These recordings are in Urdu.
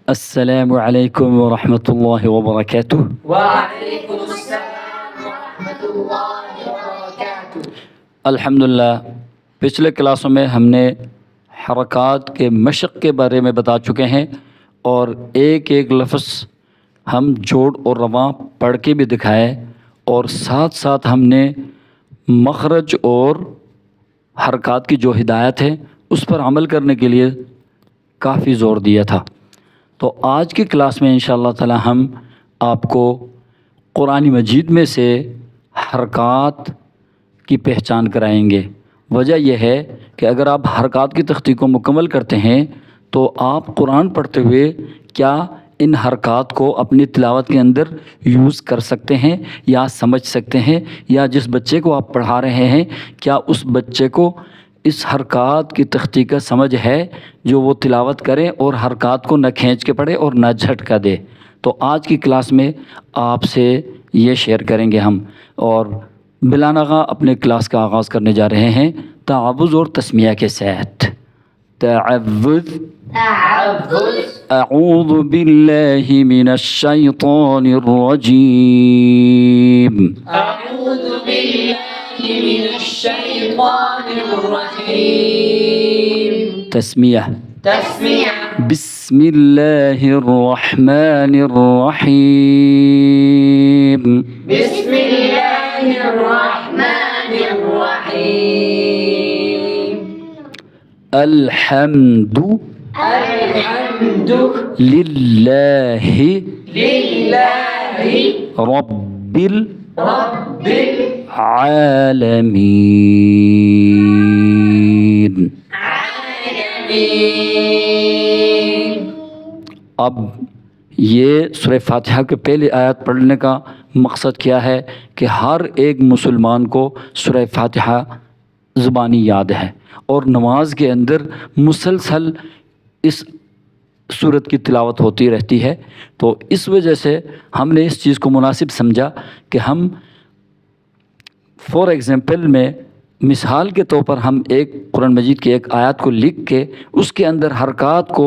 السلام علیکم ورحمۃ اللہ وبرکاتہ۔ وعلیکم السلام ورحمۃ اللہ وبرکاتہ۔ الحمدللہ، پچھلے کلاسوں میں ہم نے حرکات کے مشق کے بارے میں بتا چکے ہیں اور ایک ایک لفظ ہم جوڑ اور رواں پڑھ کے بھی دکھائے، اور ساتھ ساتھ ہم نے مخرج اور حرکات کی جو ہدایت ہے اس پر عمل کرنے کے لیے کافی زور دیا تھا۔ تو آج کی کلاس میں انشاءاللہ تعالی ہم آپ کو قرآن مجید میں سے حرکات کی پہچان کرائیں گے۔ وجہ یہ ہے کہ اگر آپ حرکات کی تخطیق کو مکمل کرتے ہیں تو آپ قرآن پڑھتے ہوئے کیا ان حرکات کو اپنی تلاوت کے اندر یوز کر سکتے ہیں یا سمجھ سکتے ہیں، یا جس بچے کو آپ پڑھا رہے ہیں کیا اس بچے کو اس حرکات کی تخطیق کا سمجھ ہے جو وہ تلاوت کرے اور حرکات کو نہ کھینچ کے پڑھے اور نہ جھٹکا دے۔ تو آج کی کلاس میں آپ سے یہ شیئر کریں گے ہم، اور بلا ناغہ اپنے کلاس کا آغاز کرنے جا رہے ہیں تعوذ اور تسمیہ کے ساتھ۔ تعوذ، اعوذ باللہ من الشیطان الرجیم، اعوذ باللہ من الشیطان الرجیم۔ تسمیہ، تسمیہ، بسم اللہ الرحمن الرحیم، بسم اللہ الرحمن الرحیم۔ الحمد الحمد للہ للہ رب رب العالمین۔ العالمین۔ اب یہ سورہ فاتحہ کے پہلی آیت پڑھنے کا مقصد کیا ہے کہ ہر ایک مسلمان کو سورہ فاتحہ زبانی یاد ہے، اور نماز کے اندر مسلسل اس سورت کی تلاوت ہوتی رہتی ہے۔ تو اس وجہ سے ہم نے اس چیز کو مناسب سمجھا کہ ہم فور ایگزامپل میں مثال کے طور پر ہم ایک قرآن مجید کی ایک آیت کو لکھ کے اس کے اندر حرکات کو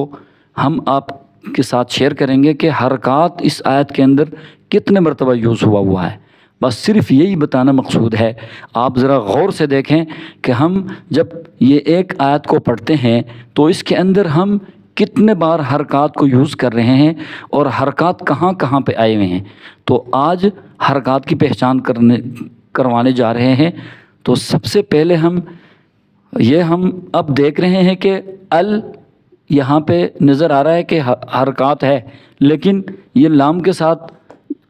ہم آپ کے ساتھ شیئر کریں گے کہ حرکات اس آیت کے اندر کتنے مرتبہ یوز ہوا ہے۔ بس صرف یہی بتانا مقصود ہے۔ آپ ذرا غور سے دیکھیں کہ ہم جب یہ ایک آیت کو پڑھتے ہیں تو اس کے اندر ہم کتنے بار حرکات کو یوز کر رہے ہیں اور حرکات کہاں کہاں پہ آئے ہوئے ہیں۔ تو آج حرکات کی پہچان کروانے جا رہے ہیں۔ تو سب سے پہلے ہم اب دیکھ رہے ہیں کہ یہاں پہ نظر آ رہا ہے کہ حرکات ہے، لیکن یہ لام کے ساتھ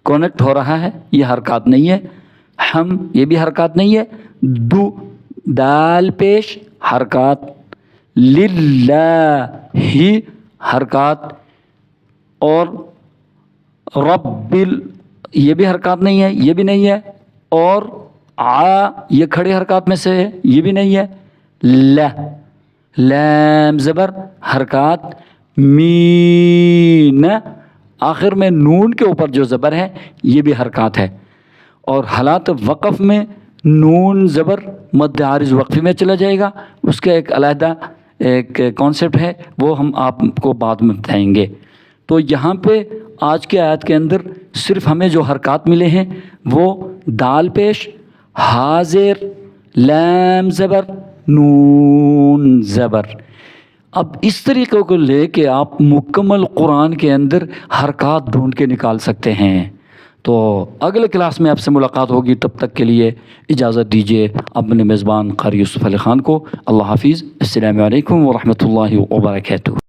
کونیکٹ ہو رہا ہے، یہ حرکات نہیں ہے۔ یہ بھی حرکات نہیں ہے۔ دال پیش حرکات، للہ حرکات، اور یہ بھی حرکات نہیں ہے، یہ بھی نہیں ہے، اور یہ کھڑی حرکات میں سے ہے، یہ بھی نہیں ہے۔ لام زبر حرکات، مین آخر میں نون کے اوپر جو زبر ہے یہ بھی حرکات ہے۔ اور حالات وقف میں نون زبر مد عارض وقفی میں چلا جائے گا، اس کا ایک علیحدہ ایک کانسیپٹ ہے، وہ ہم آپ کو بعد میں بتائیں گے۔ تو یہاں پہ آج کے آیت کے اندر صرف ہمیں جو حرکات ملے ہیں وہ دال پیش، حاضر، لام زبر، نون زبر۔ اب اس طریقے کو لے کے آپ مکمل قرآن کے اندر حرکات ڈھونڈ کے نکال سکتے ہیں۔ تو اگلے کلاس میں آپ سے ملاقات ہوگی، تب تک کے لیے اجازت دیجیے اپنے میزبان قاری یوسف علی خان کو۔ اللہ حافظ۔ السلام علیکم ورحمۃ اللہ وبرکاتہ۔